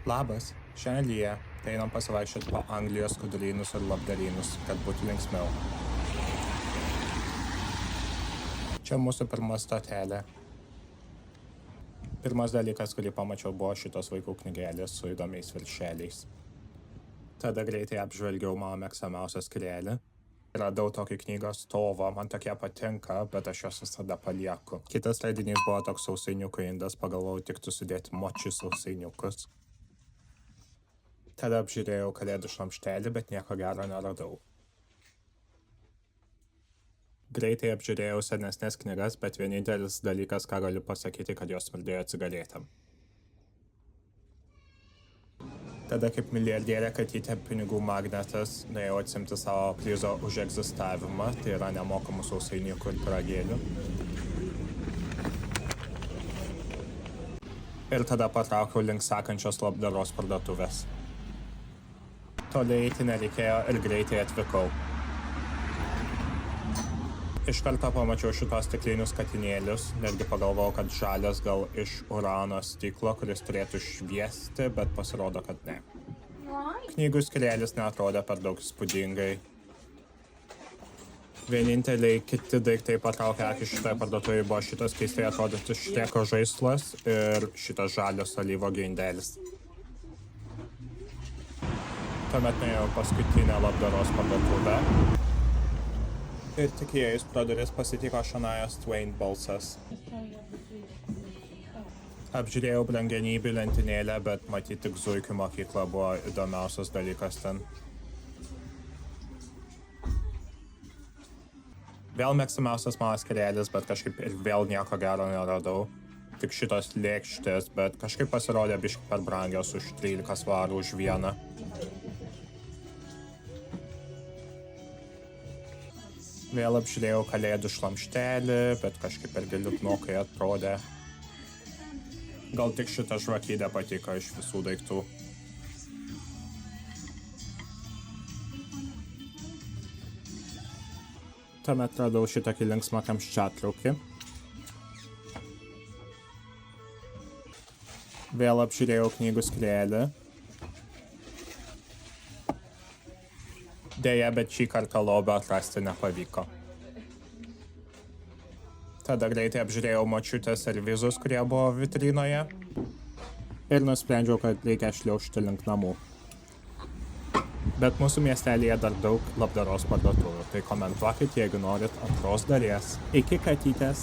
Labas, šiandien lyja, tai einam pasivaikščioti po Anglijos skudurynus ir labdarynus, kad būtų linksmiau. Čia mūsų pirma stotelė. Pirmas dalykas, kurį pamačiau, buvo šitos vaikų knygelės su įdomiais viršeliais. Tada greitai apžvelgiau mano mėgstamiausią skyrelį. Radau tokį knygos stovą, man tokie patinka, bet aš juos visada palieku. Kitas leidinys buvo toks sausainiukų indas, pagalvojau tiktų sudėti močių sausainiukus. Tada apžiūrėjau kalėdų šlamštelį, bet nieko gero neradau. Greitai apžiūrėjau senesnės knygas, bet vienintelis dalykas, ką galiu pasakyti, kad jos smirdėjo cigaretėm. Tada kaip milijardierė katytė pinigų magnetas nuėjau atsimti savo prizo už egzistavimą, tai yra nemokamų sausainiukų ir pyragėlių. Ir tada patraukiau link sekančios labdaros parduotuvės. Toliai eiti nereikėjo ir greitai atvykau. Iš karto pamačiau šitos stiklinius katinėlius, netgi pagalvojau, kad žalias gal iš urano stiklo, kuris turėtų šviesti, bet pasirodo, kad ne. Knygų skyrėlis neatrodė per daug įspūdingai. Vieninteliai kiti daiktai patraukė akį šitoje parduotuvėje buvo šitas keistai atrodantis šteko žaislas ir šitas žalias alyvuogių indelis. Tuomet nuėjau paskutinę labdaros parduotuvę. Ir tik įėjus pro duris pasitiko Shania's Twain balsas. Apžiūrėjau brangenybių lentynėlę, bet matyti tik zuikių mokykla buvo įdomiausias dalykas ten. Vėl mėgstamiausias mano skyrėlis, bet kažkaip ir vėl nieko gero neradau. Tik šitos lėkštės, bet kažkaip pasirodė biškį per brangios už 13 svarų už vieną. Vėl apžiūrėjau kalėdų šlamštelį, bet kažkaip irgi liūdnokai atrodė. Gal tik šita žvakydė patiko iš visų daiktų. Tuomet radau šitokį linksmą kamščiatraukį. Vėl apžiūrėjau knygų skyrelį. Deja, bet šį kartą lobio atrasti nepavyko. Tada greitai apžiūrėjau močiutės servizus, kurie buvo vitrinoje. Ir nusprendžiau, kad reikia šliaužti link namų. Bet mūsų miestelėje dar daug labdaros parduotuvių, tai komentuokit, jeigu norit antros dalies. Iki katytės!